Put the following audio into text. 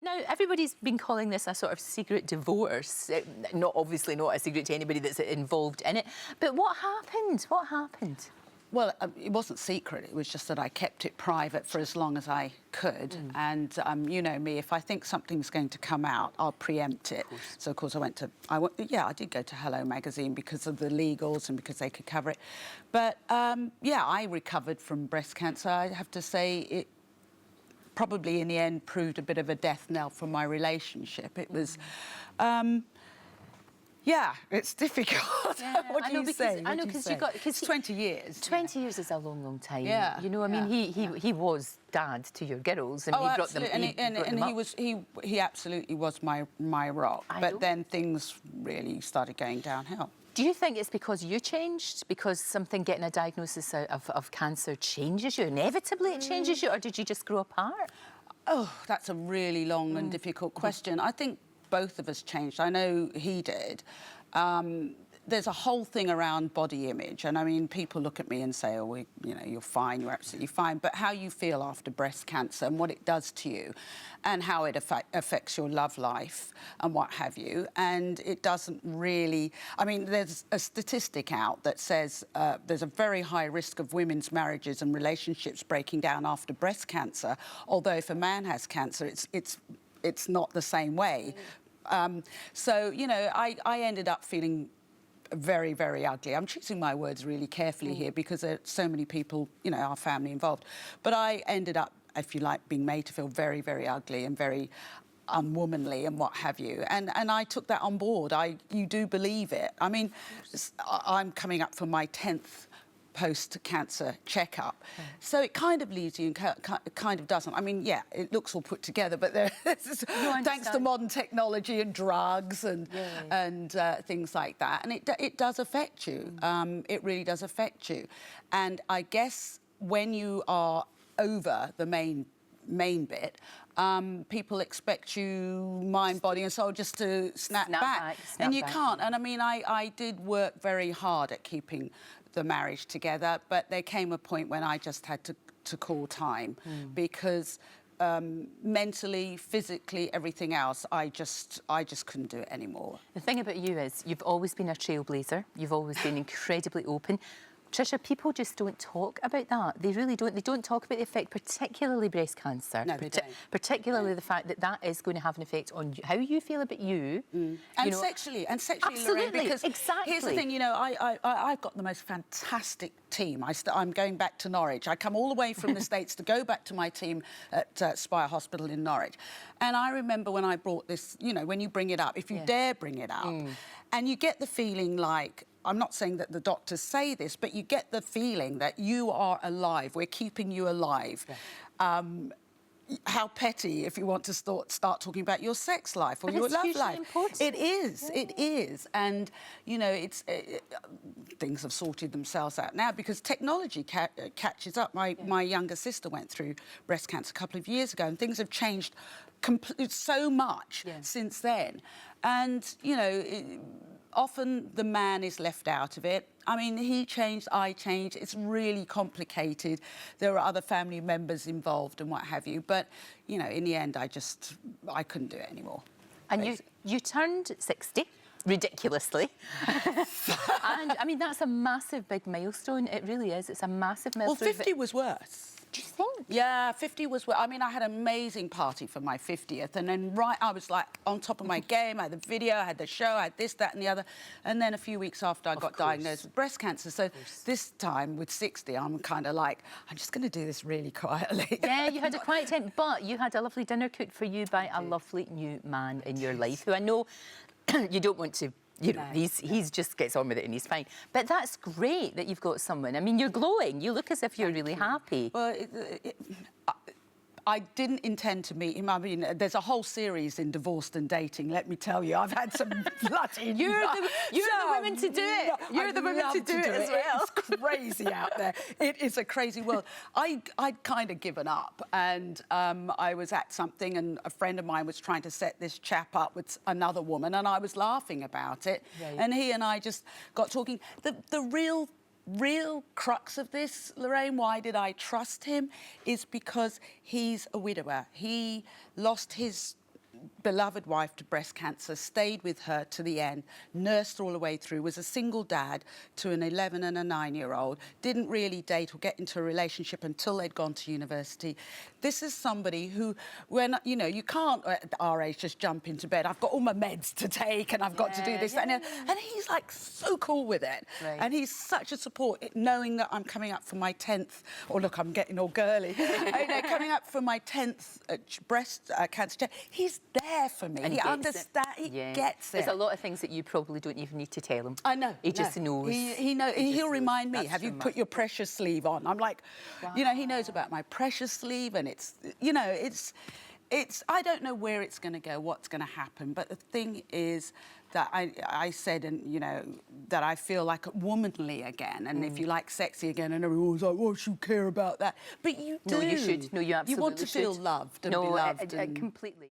Now, everybody's been calling this a sort of secret divorce. Obviously not a secret to anybody that's involved in it. But what happened? What happened? Well, it wasn't secret. It was just that I kept it private for as long as I could. And you know me, if I think something's going to come out, I'll preempt it. So, of course, I did go to Hello magazine because of the legals and because they could cover it. But, yeah, I recovered from breast cancer. I have to say it probably in the end proved a bit of a death knell for my relationship. It was... yeah, it's difficult. Yeah, What do you say? I know, because you got... It's 20 years. 20 years is a long, long time. Yeah. You know, I mean, he was dad to your girls, and he brought them. He absolutely was my rock. But then things really started going downhill. Do you think it's because you changed? Because getting a diagnosis of cancer changes you? Inevitably it changes you? Or did you just grow apart? Oh, that's a really long and difficult question. I think both of us changed. I know he did. There's a whole thing around body image, and I mean, people look at me and say, "Oh, you know, you're fine, you're absolutely fine." But how you feel after breast cancer and what it does to you, and how it affects your love life and what have you, and it doesn't really. I mean, there's a statistic out that says there's a very high risk of women's marriages and relationships breaking down after breast cancer. Although if a man has cancer, it's not the same way. So, you know, I ended up feeling very, very ugly. I'm choosing my words really carefully here because there are so many people, you know, our family involved. But I ended up, if you like, being made to feel very, very ugly and very unwomanly and what have you. And I took that on board. You do believe it. I mean, I'm coming up for my 10th post-cancer checkup. So it kind of leaves you and kind of doesn't. I mean, yeah, it looks all put together, but thanks to modern technology and drugs and things like that. And it does affect you. It really does affect you. And I guess when you are over the main bit, people expect you, mind, body and soul, just to snap back. And you can't. And I mean, I did work very hard at keeping the marriage together, but there came a point when I just had to call time because mentally, physically, everything else, I just couldn't do it anymore. The thing about you is you've always been a trailblazer. You've always been incredibly open. Trisha, people just don't talk about that. They really don't. They don't talk about the effect, particularly breast cancer. No, they don't. Particularly the fact that is going to have an effect on how you feel about you. And sexually, absolutely, Lorraine, because exactly. Here's the thing, you know, I've got the most fantastic team. I'm going back to Norwich. I come all the way from the States to go back to my team at Spire Hospital in Norwich. And I remember when I brought this, you know, when you bring it up, if you dare bring it up, and you get the feeling like, I'm not saying that the doctors say this, but you get the feeling that you are alive. We're keeping you alive. How petty if you want to start talking about your sex life or your love life. Important. It is. Yeah. It is. And, you know, things have sorted themselves out now because technology catches up. My younger sister went through breast cancer a couple of years ago and things have changed so much since then. And, you know... often the man is left out of it. I mean, he changed, I changed. It's really complicated. There are other family members involved and what have you. But, you know, in the end, I couldn't do it anymore. And you turned 60, ridiculously. And, I mean, that's a massive, big milestone. It really is. It's a massive milestone. Well, 50 was worse. Do you think? Yeah, 50 was... I mean, I had an amazing party for my 50th, and then I was, like, on top of my game. I had the video, I had the show, I had this, that and the other. And then a few weeks after I got diagnosed with breast cancer. So this time, with 60, I'm kind of like, I'm just going to do this really quietly. Yeah, you had a quiet time, but you had a lovely dinner cooked for you by a lovely new man in your life, who I know you don't want to... You know, he's just gets on with it and he's fine. But that's great that you've got someone. I mean, you're glowing. You look as if you're really happy. Well, I didn't intend to meet him. I mean, there's a whole series in Divorced and Dating, let me tell you. I've had some bloody... You're the women to do it. You're the women to do it as well. It's crazy out there. It is a crazy world. I'd kind of given up, and I was at something, and a friend of mine was trying to set this chap up with another woman, and I was laughing about it. Right. And he and I just got talking. The real crux of this, Lorraine, why did I trust him, is because he's a widower. He lost his beloved wife to breast cancer, stayed with her to the end, nursed her all the way through, was a single dad to an 11 and a 9-year-old, didn't really date or get into a relationship until they'd gone to university. This is somebody who, when, you know, you can't at our age just jump into bed. I've got all my meds to take and I've got to do this. And he's like so cool with it. Right. And he's such a support, knowing that I'm coming up for my 10th, or look, I'm getting all girly, coming up for my 10th breast cancer. He's there for me. And he understands. He gets it. There's a lot of things that you probably don't even need to tell him. I know. He just knows. He knows. He'll remind me. That's Have you remarkable. put your pressure sleeve on? I'm like, you know, he knows about my pressure sleeve, and it's, you know, it's. I don't know where it's going to go, what's going to happen, but the thing is that I said, and you know, that I feel like womanly again, and if you like sexy again, and everyone's like, "What should you care about that?" But you do. No, you should. No, you absolutely You want to feel should. loved and no, beloved. completely.